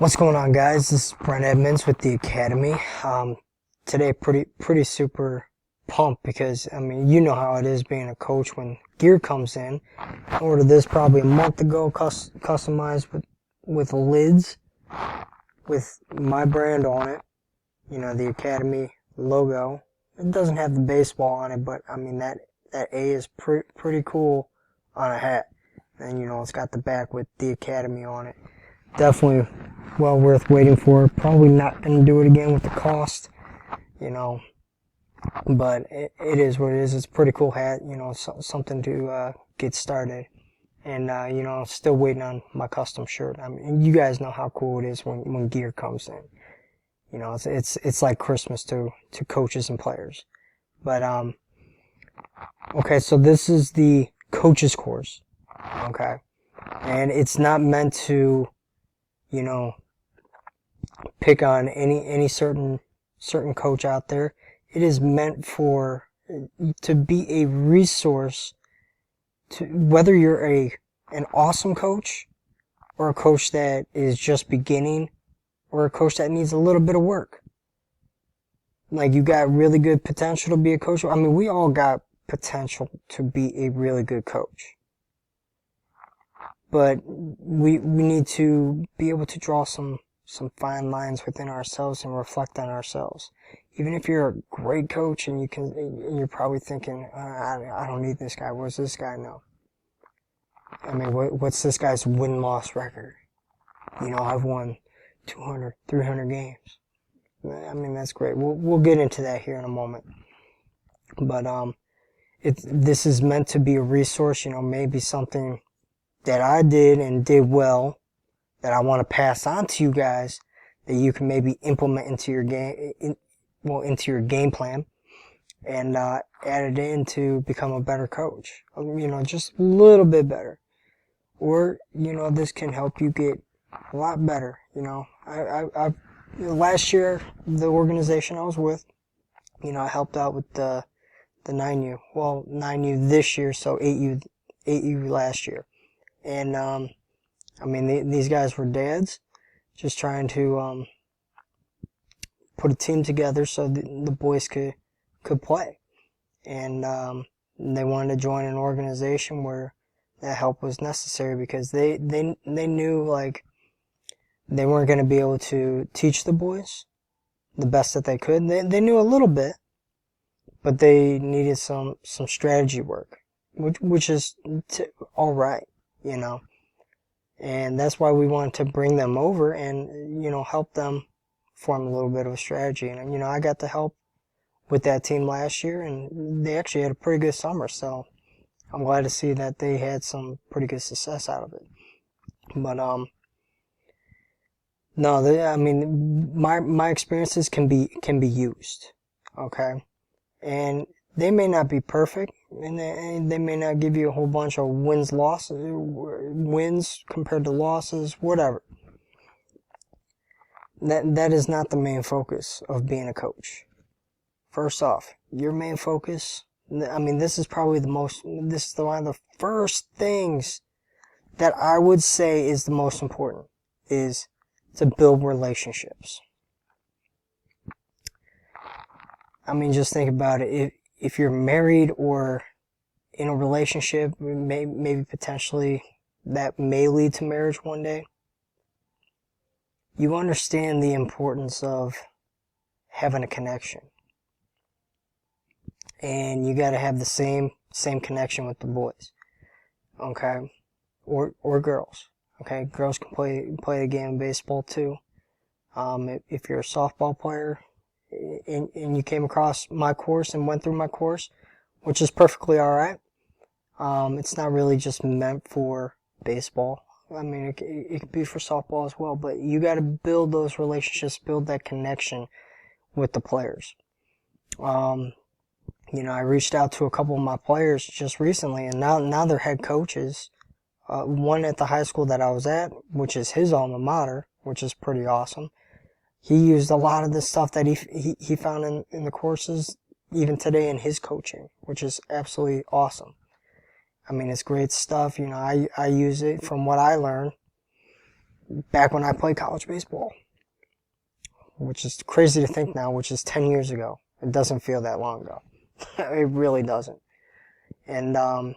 What's going on, guys? This is Brent Edmonds with the Academy. Today, pretty super pumped because you know how it is being a coach when gear comes in. I ordered this probably a month ago, customized with lids with my brand on it. You know, the Academy logo. It doesn't have the baseball on it, but that A is pretty cool on a hat. And it's got the back with the Academy on it. Definitely well worth waiting for. Probably not going to do it again with the cost, but it is what it is. It's a pretty cool hat, something to get started. And, still waiting on my custom shirt. You guys know how cool it is when gear comes in. It's like Christmas to coaches and players. But, okay, so this is the coaches course, okay? And it's not meant to, pick on any certain coach out there. It is meant to be a resource to whether you're an awesome coach or a coach that is just beginning or a coach that needs a little bit of work. Like, you got really good potential to be a coach. We all got potential to be a really good coach. But we need to be able to draw some fine lines within ourselves and reflect on ourselves. Even if you're a great coach and you're probably thinking, I don't need this guy. What does this guy know? What's this guy's win-loss record? I've won 200, 300 games. That's great. We'll get into that here in a moment. But this is meant to be a resource. Maybe something that I did and did well that I want to pass on to you guys that you can maybe implement into your into your game plan and add it in to become a better coach. Just a little bit better. Or, this can help you get a lot better. I last year, the organization I was with, I helped out with the 9U. Well, 9U this year, so 8U last year. And, these guys were dads, just trying to, put a team together so the boys could play. And, they wanted to join an organization where that help was necessary because they knew, like, they weren't going to be able to teach the boys the best that they could. They knew a little bit, but they needed some strategy work, which is alright, and that's why we wanted to bring them over and, help them form a little bit of a strategy. And, I got to help with that team last year, and they actually had a pretty good summer, so I'm glad to see that they had some pretty good success out of it. But, no, my experiences can be used, okay? And they may not be perfect, and they may not give you a whole bunch of wins compared to losses, whatever. That is not the main focus of being a coach. First off, your main focus, this is probably this is one of the first things that I would say is the most important, is to build relationships. Just think about it. If you're married or in a relationship, maybe potentially that may lead to marriage one day, you understand the importance of having a connection. And you gotta have the same connection with the boys. Okay? Or girls. Okay? Girls can play the game of baseball too. If you're a softball player, and you came across my course and went through my course, which is perfectly alright. It's not really just meant for baseball. It could be for softball as well, but you gotta build those relationships, build that connection with the players. I reached out to a couple of my players just recently, and now they're head coaches. One at the high school that I was at, which is his alma mater, which is pretty awesome. He used a lot of the stuff that he found in the courses, even today in his coaching, which is absolutely awesome. It's great stuff. I use it from what I learned. back when I played college baseball, which is crazy to think now, which is 10 years ago. It doesn't feel that long ago. It really doesn't. And then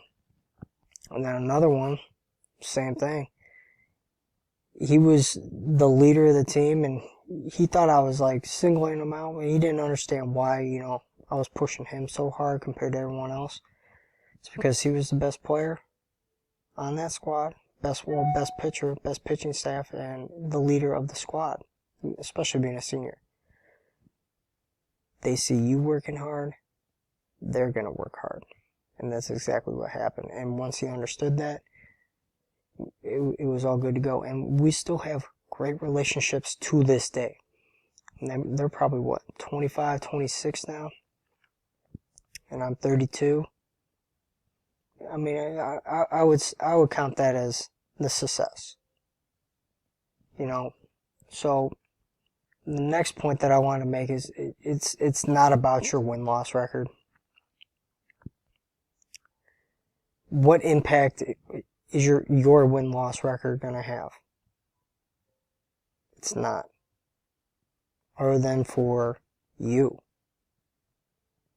another one, same thing. He was the leader of the team, and he thought I was like singling him out. He didn't understand why, I was pushing him so hard compared to everyone else. It's because he was the best player on that squad, best pitcher, best pitching staff, and the leader of the squad, especially being a senior. They see you working hard, they're going to work hard. And that's exactly what happened. And once he understood that, it was all good to go. And we still have great relationships to this day. And they're probably, 25, 26 now? And I'm 32. I mean, I would count that as the success. So the next point that I want to make is it's not about your win-loss record. What impact is your win-loss record going to have? It's not. Other than for you.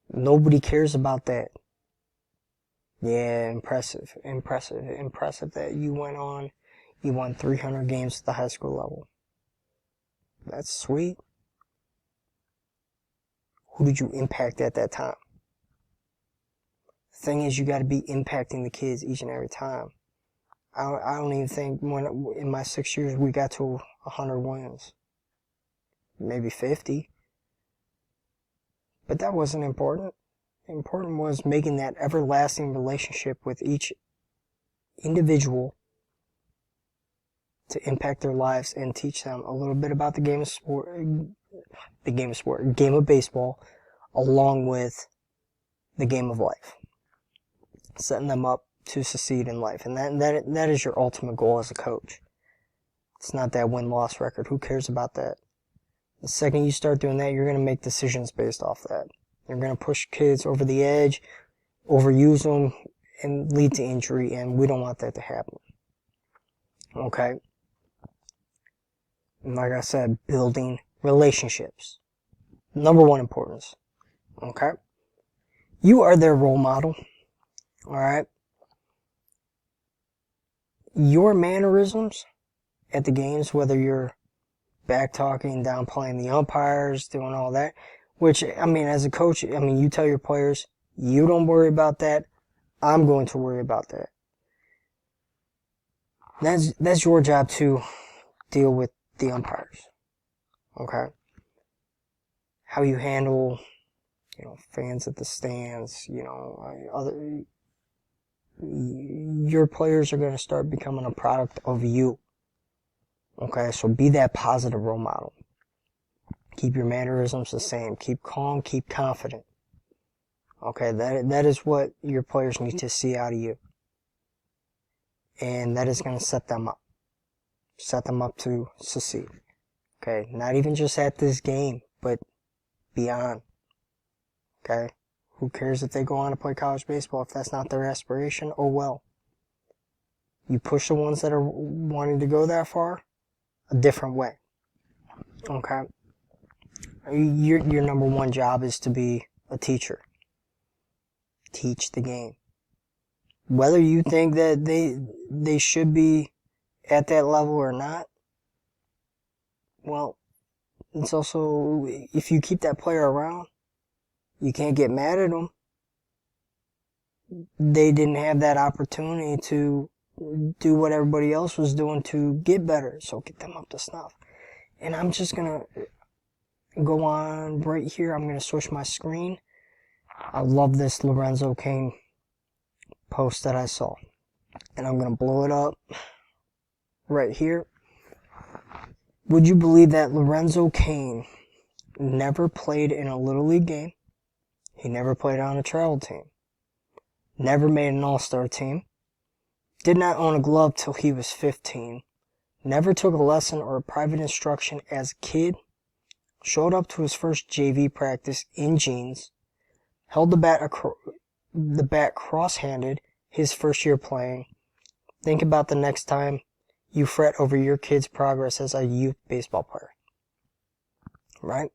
Nobody cares about that. Yeah, impressive that you won 300 games at the high school level. That's sweet. Who did you impact at that time? The thing is, you got to be impacting the kids each and every time. I don't even think in my 6 years we got to 100 wins. Maybe 50. But that wasn't important. Important was making that everlasting relationship with each individual to impact their lives and teach them a little bit about the game of baseball, along with the game of life. Setting them up to succeed in life. And that is your ultimate goal as a coach. It's not that win-loss record. Who cares about that? The second you start doing that, you're going to make decisions based off that. You're going to push kids over the edge, overuse them, and lead to injury, and we don't want that to happen. Okay? And like I said, building relationships. Number one importance. Okay? You are their role model. Alright? Your mannerisms at the games, whether you're back-talking, downplaying the umpires, doing all that, which, as a coach, you tell your players, you don't worry about that, I'm going to worry about that. That's your job to deal with the umpires. Okay? How you handle, fans at the stands, your players are going to start becoming a product of you. Okay, so be that positive role model. Keep your mannerisms the same. Keep calm, keep confident. Okay, that is what your players need to see out of you. And that is going to set them up. Set them up to succeed. Okay, not even just at this game, but beyond. Okay, who cares if they go on to play college baseball if that's not their aspiration? Oh well. You push the ones that are wanting to go that far a different way. Okay? Your number one job is to be a teacher. Teach the game. Whether you think that they should be at that level or not, well, it's also, if you keep that player around, you can't get mad at them. They didn't have that opportunity to do what everybody else was doing to get better, so get them up to snuff. And I'm just gonna go on right here. I'm gonna switch my screen. I love this Lorenzo Cain post that I saw, and I'm gonna blow it up right here. Would you believe that Lorenzo Cain never played in a Little League game? He never played on a travel team. Never made an all-star team. Did not own a glove till he was 15. Never took a lesson or a private instruction as a kid. Showed up to his first JV practice in jeans. Held the bat cross-handed his first year playing. Think about the next time you fret over your kid's progress as a youth baseball player, right?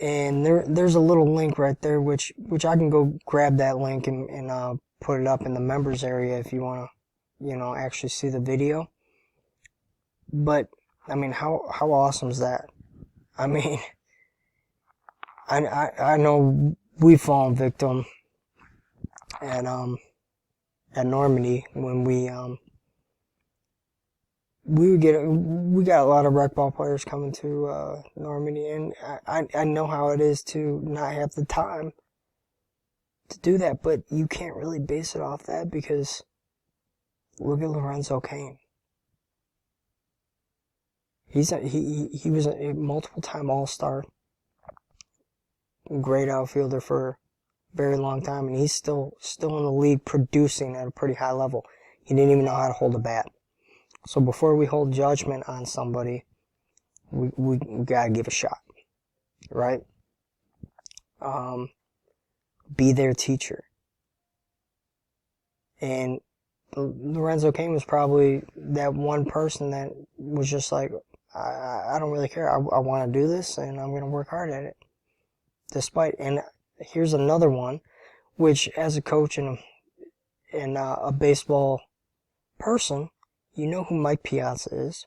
And there's a little link right there, which I can go grab that link and put it up in the members area if you want to, actually see the video. But I mean, how awesome is that? I mean, I know we've fallen victim at Normandy when we got a lot of rec ball players coming to Normandy, and I know how it is to not have the time to do that, but you can't really base it off that because look at Lorenzo Cain. He was a multiple time All-Star, great outfielder for a very long time, and he's still in the league producing at a pretty high level. He didn't even know how to hold a bat. So before we hold judgment on somebody, we gotta give a shot, right? Be their teacher. And Lorenzo Cain was probably that one person that was just like, I don't really care. I want to do this, and I'm going to work hard at it. And here's another one, which as a coach and a baseball person, you know who Mike Piazza is.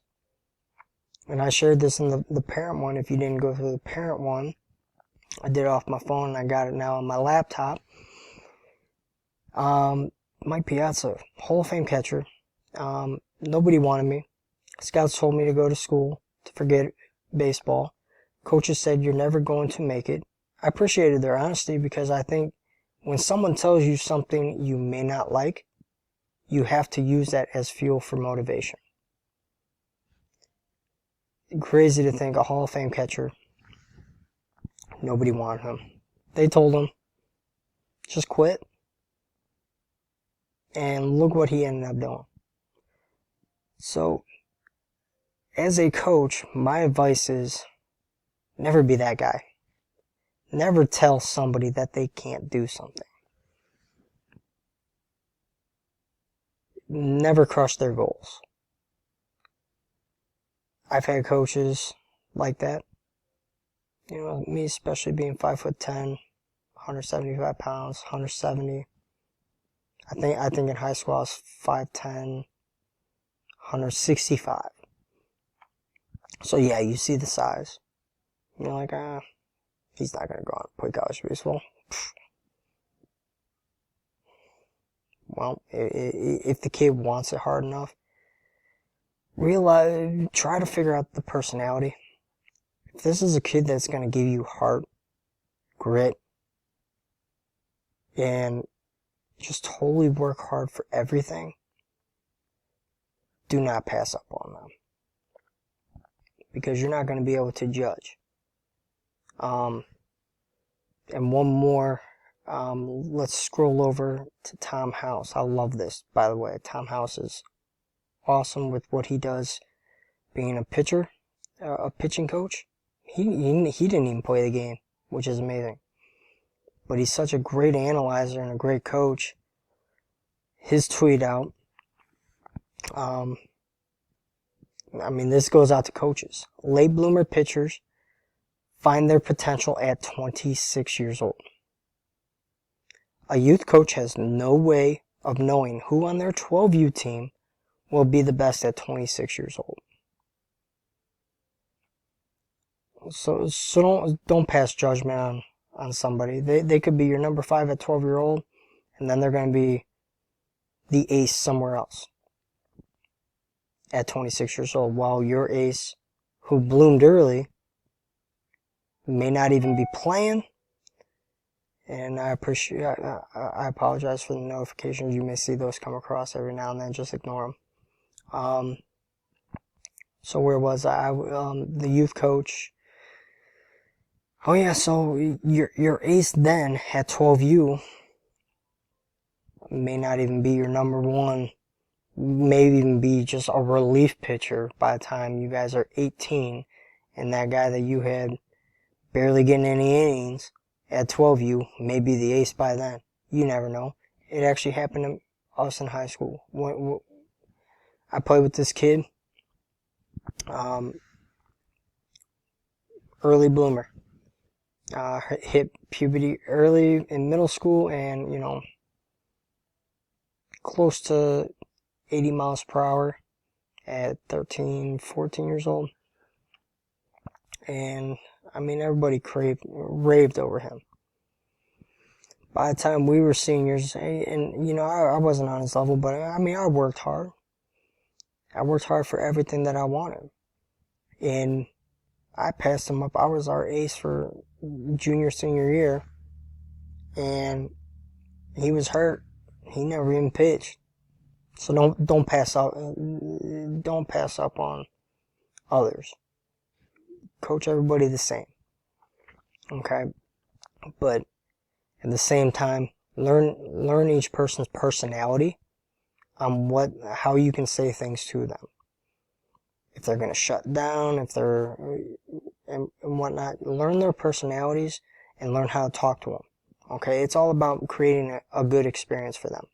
And I shared this in the parent one. If you didn't go through the parent one, I did it off my phone, and I got it now on my laptop. Mike Piazza, Hall of Fame catcher. Nobody wanted me. Scouts told me to go to school, to forget baseball. Coaches said, you're never going to make it. I appreciated their honesty because I think when someone tells you something you may not like, you have to use that as fuel for motivation. Crazy to think a Hall of Fame catcher, nobody wanted him. They told him, just quit. And look what he ended up doing. So, as a coach, my advice is never be that guy. Never tell somebody that they can't do something. Never crush their goals. I've had coaches like that. Me especially being 5'10", 175 pounds, 170. I think in high school I was 5'10", 165. So yeah, you see the size. You're like, he's not gonna go on and play college baseball. Well, if the kid wants it hard enough, try to figure out the personality. If this is a kid that's gonna give you heart, grit, and just totally work hard for everything, do not pass up on them. Because you're not going to be able to judge. And one more, let's scroll over to Tom House. I love this, by the way. Tom House is awesome with what he does being a pitcher, a pitching coach. He didn't even play the game, which is amazing. But he's such a great analyzer and a great coach. His tweet out, this goes out to coaches. Late bloomer pitchers find their potential at 26 years old. A youth coach has no way of knowing who on their 12U team will be the best at 26 years old. So don't pass judgment on somebody. They could be your number 5 at 12-year-old, and then they're going to be the ace somewhere else at 26 years old, while your ace, who bloomed early, may not even be playing. And I apologize for the notifications. You may see those come across every now and then. Just ignore them. So where was I? The youth coach. Oh yeah, so your ace then at 12U may not even be your number 1. Maybe even be just a relief pitcher by the time you guys are 18, and that guy that you had barely getting any innings at 12U may be the ace by then. You never know. It actually happened to us in high school. I played with this kid, early bloomer, hit puberty early in middle school, and close to 80 miles per hour at 13, 14 years old. And I mean, everybody raved over him. By the time we were seniors, and I wasn't on his level, but I mean, I worked hard. I worked hard for everything that I wanted. And I passed him up. I was our ace for junior, senior year. And he was hurt. He never even pitched. So don't pass up on others. Coach everybody the same. Okay? But at the same time, learn each person's personality on how you can say things to them. If they're going to shut down, if they're and whatnot, learn their personalities and learn how to talk to them. Okay, it's all about creating a good experience for them.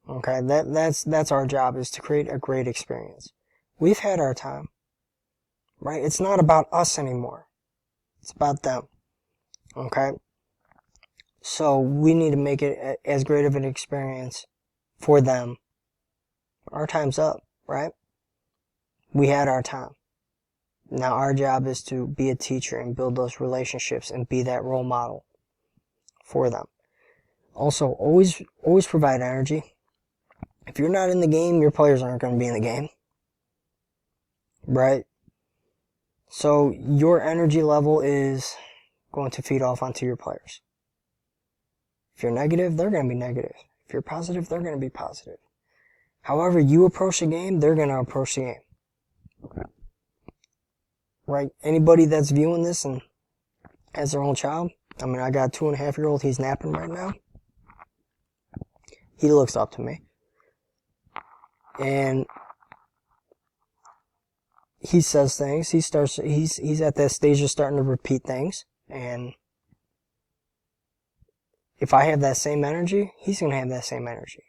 Okay, that's our job, is to create a great experience. We've had our time, right? It's not about us anymore. It's about them. Okay, so we need to make it as great of an experience for them. Our time's up, right? We had our time. Now our job is to be a teacher and build those relationships and be that role model for them. Also, always provide energy. If you're not in the game, your players aren't going to be in the game. Right? So your energy level is going to feed off onto your players. If you're negative, they're going to be negative. If you're positive, they're going to be positive. However you approach the game, they're going to approach the game. Okay. Right? Anybody that's viewing this and has their own child, I mean, I got a 2.5-year-old, he's napping right now. He looks up to me. And he says things. He's at that stage of starting to repeat things. And if I have that same energy, he's going to have that same energy.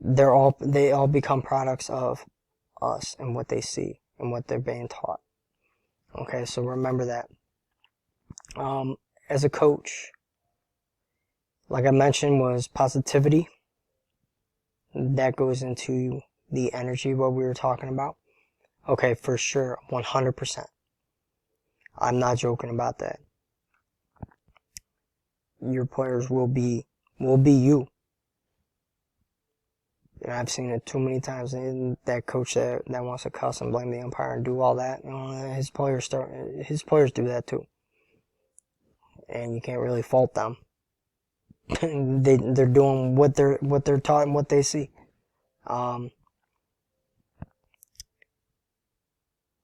They all become products of us and what they see and what they're being taught. Okay, so remember that. As a coach, like I mentioned, was positivity. That goes into the energy, what we were talking about. Okay, for sure, 100%. I'm not joking about that. Your players will be you. And I've seen it too many times. And that coach that wants to cuss and blame the umpire and do all that, his players do that too. And you can't really fault them. They're doing what they're taught and what they see.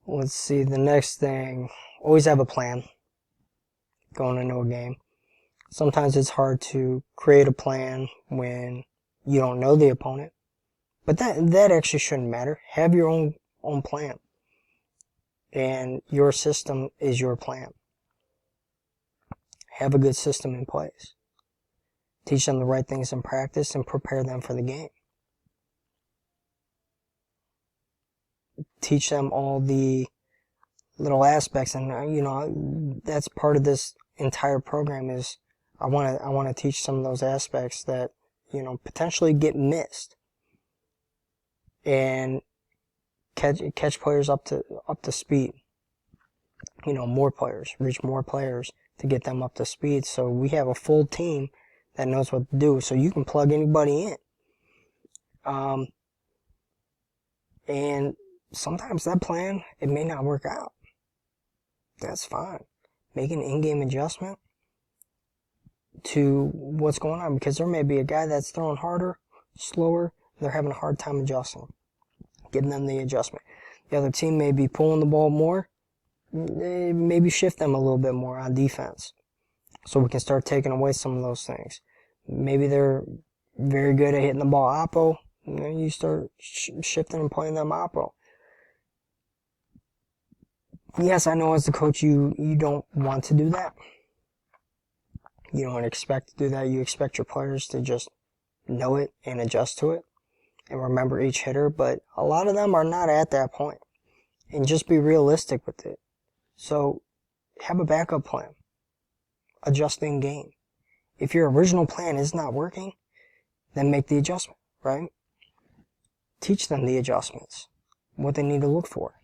Let's see, the next thing, always have a plan going into a game. Sometimes it's hard to create a plan when you don't know the opponent, but that actually shouldn't matter. Have your own plan, and your system is your plan. Have a good system in place. Teach them the right things in practice and prepare them for the game. Teach them all the little aspects, and that's part of this entire program. Is I want to teach some of those aspects that potentially get missed, and catch players up to speed. More players, reach more players to get them up to speed. So we have a full team that knows what to do. So you can plug anybody in. And sometimes that plan, it may not work out. That's fine. Make an in-game adjustment to what's going on, because there may be a guy that's throwing harder, slower, they're having a hard time adjusting. Giving them the adjustment. The other team may be pulling the ball more. Maybe shift them a little bit more on defense, so we can start taking away some of those things. Maybe they're very good at hitting the ball oppo. You start shifting and playing them oppo. Yes, I know as the coach you don't want to do that. You don't expect to do that. You expect your players to just know it and adjust to it. and remember each hitter, but a lot of them are not at that point. And just be realistic with it. So have a backup plan. Adjust in game. If your original plan is not working, then make the adjustment, right? Teach them the adjustments, what they need to look for,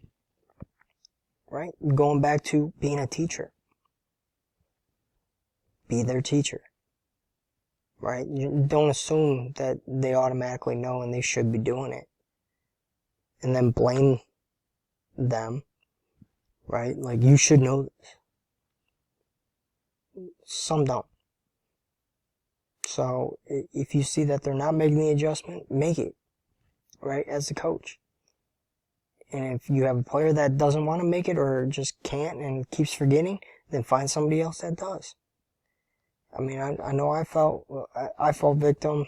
right? Going back to being a teacher. Be their teacher, right? You don't assume that they automatically know and they should be doing it. And then blame them, right? Like, you should know this. Some don't. So if you see that they're not making the adjustment, make it, right, as a coach. And if you have a player that doesn't want to make it or just can't and keeps forgetting, then find somebody else that does. I mean, I know I fell victim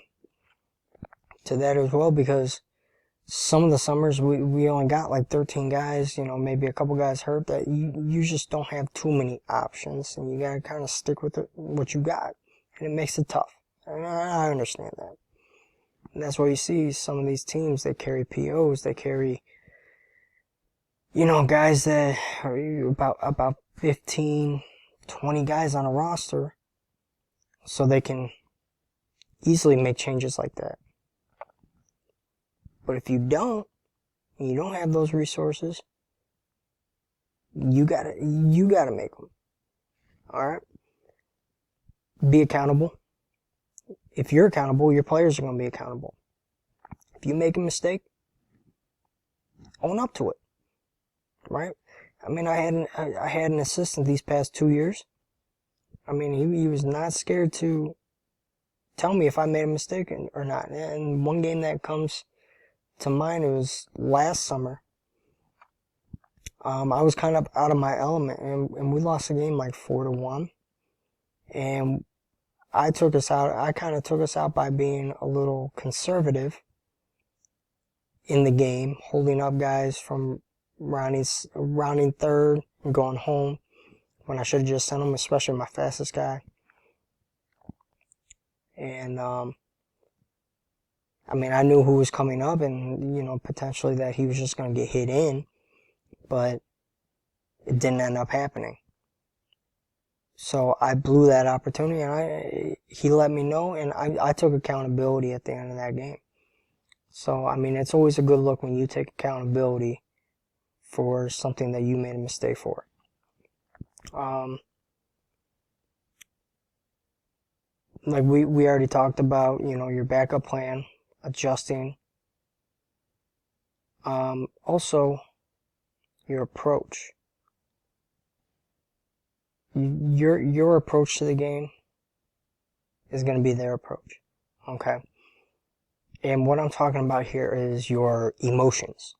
to that as well, because some of the summers we only got like 13 guys, maybe a couple guys hurt, that you just don't have too many options, and you gotta kind of stick with what you got, and it makes it tough. And I understand that. And that's why you see some of these teams, they carry POs, they carry, guys that are about 15, 20 guys on a roster, so they can easily make changes like that. But if you don't have those resources, you gotta make them. Alright? Be accountable. If you're accountable, your players are gonna be accountable. If you make a mistake, own up to it. Right? I mean, I had an assistant these past 2 years. I mean, he was not scared to tell me if I made a mistake or not. And one game that comes to mind, it was last summer. I was kind of out of my element, and we lost the game like 4-1. And I kind of took us out by being a little conservative in the game, holding up guys from rounding third and going home when I should have just sent them, especially my fastest guy. And I mean, I knew who was coming up, and potentially that he was just going to get hit in, but it didn't end up happening. So I blew that opportunity, and he let me know, and I took accountability at the end of that game. So, I mean, it's always a good look when you take accountability for something that you made a mistake for. Like we already talked about, your backup plan, adjusting. Also, your approach. Your approach to the game is going to be their approach. Okay? And what I'm talking about here is your emotions.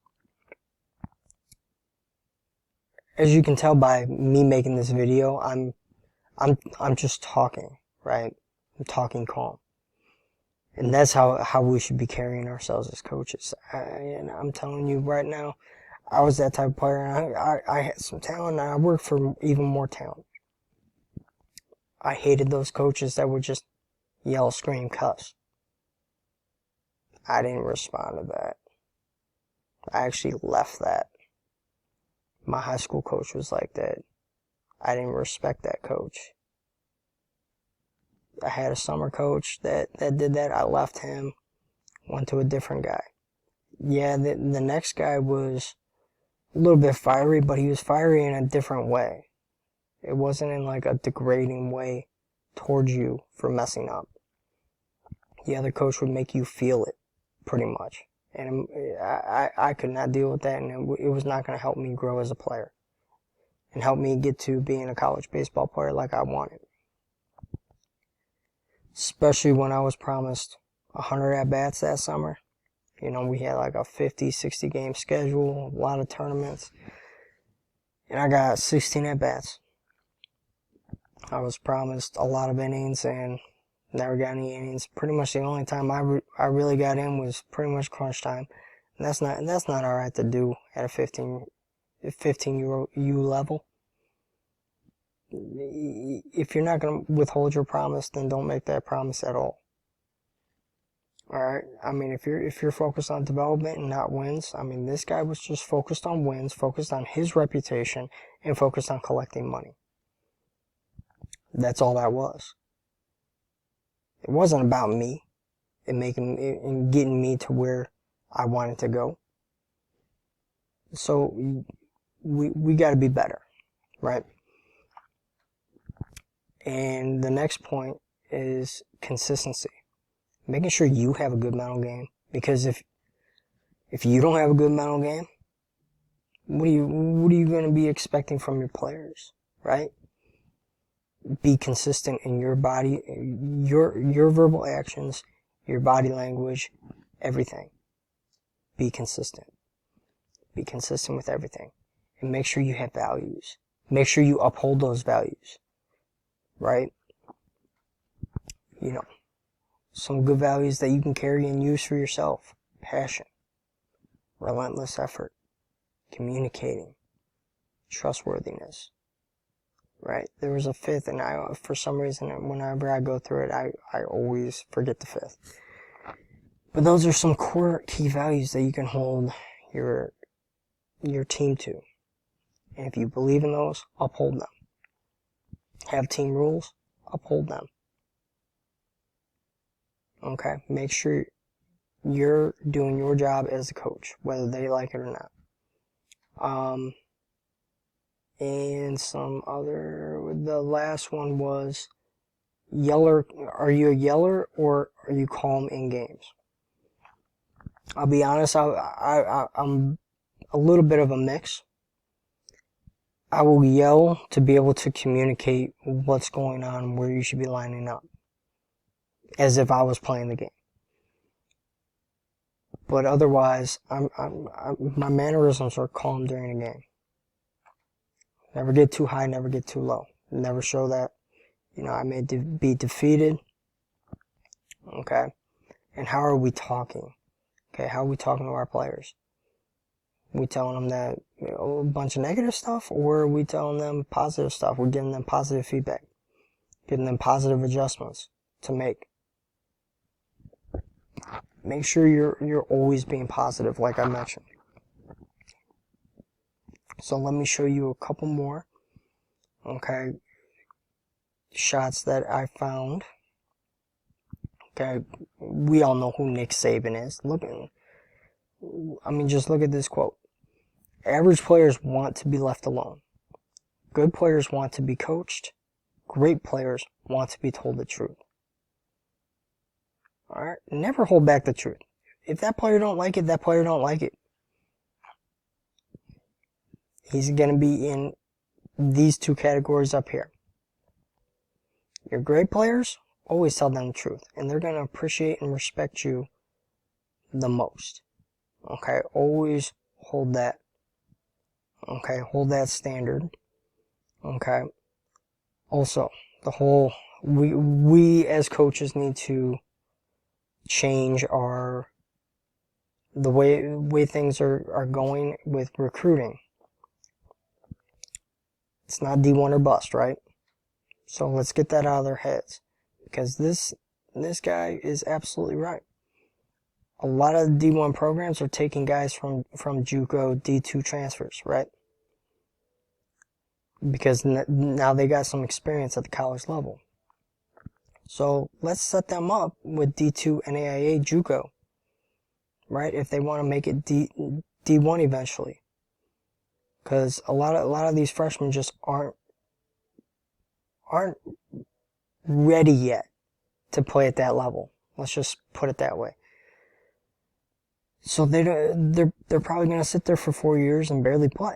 As you can tell by me making this video, I'm just talking, right? I'm talking calm. And that's how we should be carrying ourselves as coaches. And I'm telling you right now, I was that type of player, and I had some talent, and I worked for even more talent. I hated those coaches that would just yell, scream, cuss. I didn't respond to that. I actually left that. My high school coach was like that. I didn't respect that coach. I had a summer coach that did that. I left him, went to a different guy. Yeah, the next guy was a little bit fiery, but he was fiery in a different way. It wasn't in like a degrading way towards you for messing up. The other coach would make you feel it, pretty much. And I could not deal with that, and it was not going to help me grow as a player and help me get to being a college baseball player like I wanted. Especially when I was promised 100 at-bats that summer. We had like a 50, 60 game schedule, a lot of tournaments. And I got 16 at-bats. I was promised a lot of innings and never got any innings. Pretty much the only time I really got in was pretty much crunch time. And that's not alright to do at a 15 U level. If you're not going to withhold your promise, then don't make that promise at all. Alright, I mean, if you're focused on development and not wins, I mean, this guy was just focused on wins, focused on his reputation, and focused on collecting money. That's all that was. It wasn't about me and getting me to where I wanted to go. So we got to be better, right? And the next point is consistency. Making sure you have a good mental game, because if you don't have a good mental game, what are you going to be expecting from your players, right? Be consistent in your body, your verbal actions, your body language, everything. Be consistent. Be consistent with everything, and make sure you have values. Make sure you uphold those values, right? You know, some good values that you can carry and use for yourself: passion, relentless effort, communicating, trustworthiness, right? There was a fifth, and for some reason, whenever I go through it, I always forget the fifth. But those are some core key values that you can hold your team to. And if you believe in those, uphold them. Have team rules, uphold them. Okay? Make sure you're doing your job as a coach, whether they like it or not. And the last one was yeller. Are you a yeller or are you calm in games? I'll be honest, I'm a little bit of a mix. I will yell to be able to communicate what's going on, where you should be lining up, as if I was playing the game. But otherwise, my mannerisms are calm during the game. Never get too high, never get too low. Never show that, I may be defeated. Okay? And how are we talking? Okay, how are we talking to our players? We telling them that a bunch of negative stuff, or are we telling them positive stuff? We're giving them positive feedback, giving them positive adjustments to make. Make sure you're always being positive, like I mentioned. So let me show you a couple more, okay, shots that I found. Okay, we all know who Nick Saban is. Just look at this quote. Average players want to be left alone. Good players want to be coached. Great players want to be told the truth. Alright? Never hold back the truth. If that player don't like it, that player don't like it. He's going to be in these two categories up here. Your great players, always tell them the truth, and they're going to appreciate and respect you the most. Okay? Always hold that. Okay? Hold that standard. Okay? Also, we as coaches need to change the way things are going with recruiting. It's not D1 or bust, right? So let's get that out of their heads, because this guy is absolutely right. A lot of D1 programs are taking guys from JUCO D2 transfers, right? Because now they got some experience at the college level. So let's set them up with D2 NAIA JUCO, right? If they want to make it D1 eventually, because a lot of these freshmen just aren't ready yet to play at that level. Let's just put it that way. So they're probably going to sit there for 4 years and barely play,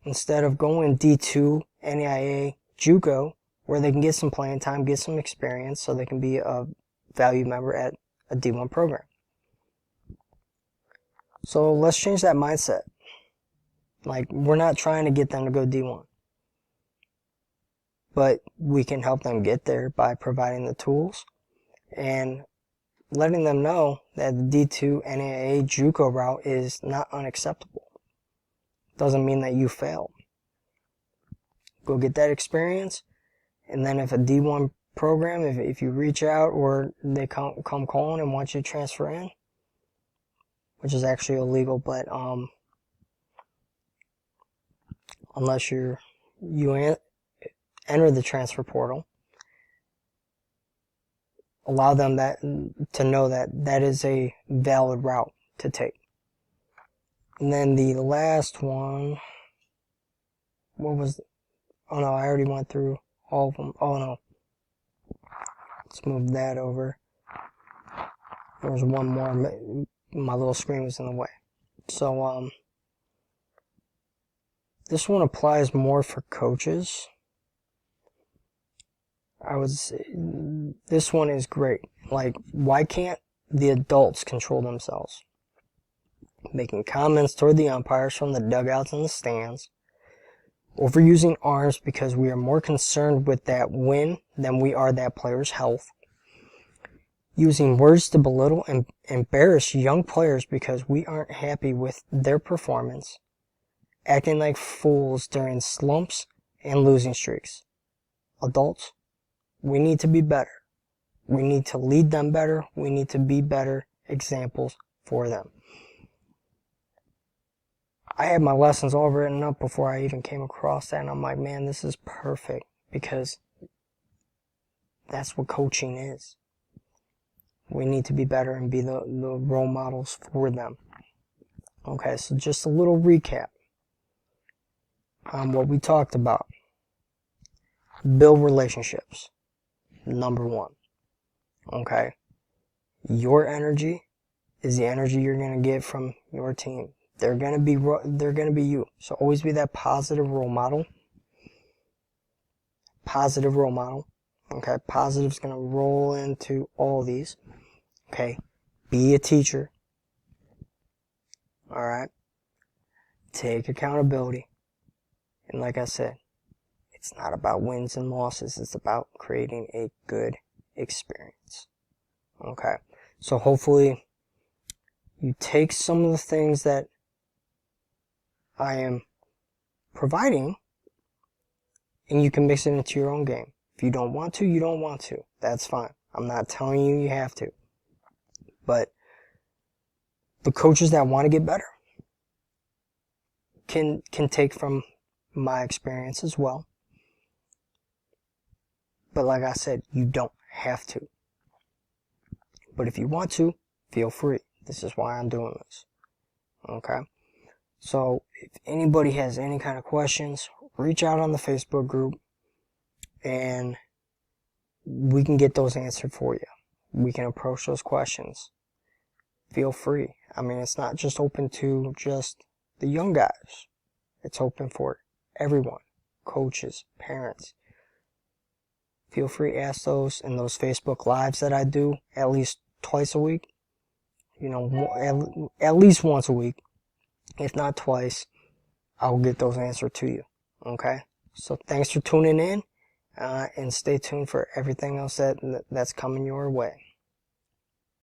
instead of going D2 NAIA JUCO, where they can get some playing time, get some experience, so they can be a valued member at a D1 program. So let's change that mindset. Like, we're not trying to get them to go D1. But we can help them get there by providing the tools and letting them know that the D2 NAIA JUCO route is not unacceptable. Doesn't mean that you failed. Go get that experience, and then if a D1 program, if you reach out or they come calling and want you to transfer in, which is actually illegal, but unless you enter the transfer portal, allow them to know that that is a valid route to take. And then the last one, what was, oh no, I already went through all of them. Oh no, let's move that over. There's one more, my little screen was in the way. So this one applies more for coaches. I would say this one is great. Like, why can't the adults control themselves? Making comments toward the umpires from the dugouts and the stands. Overusing arms because we are more concerned with that win than we are that player's health. Using words to belittle and embarrass young players because we aren't happy with their performance. Acting like fools during slumps and losing streaks. Adults, we need to be better. We need to lead them better. We need to be better examples for them. I had my lessons all written up before I even came across that, and I'm like, man, this is perfect, because that's what coaching is. We need to be better and be the role models for them. Okay, so just a little recap on what we talked about. Build relationships. Number one. Okay, your energy is the energy you're going to get from your team. They're going to be you. So always be that positive role model. Positive role model. Okay, positive's going to roll into all these. Okay, be a teacher. Alright, take accountability. And like I said, it's not about wins and losses. It's about creating a good experience. Okay, so hopefully you take some of the things that I am providing and you can mix it into your own game. If you don't want to, you don't want to. That's fine. I'm not telling you you have to. But the coaches that want to get better can take from my experience as well. But like I said, you don't have to. But if you want to, feel free. This is why I'm doing this. Okay? So if anybody has any kind of questions, reach out on the Facebook group and we can get those answered for you. We can approach those questions. Feel free. I mean, it's not just open to just the young guys. It's open for everyone. Coaches, parents. Feel free to ask those in those Facebook Lives that I do at least twice a week. You know, at least once a week. If not twice, I'll get those answered to you. Okay? So thanks for tuning in, and stay tuned for everything else that's coming your way.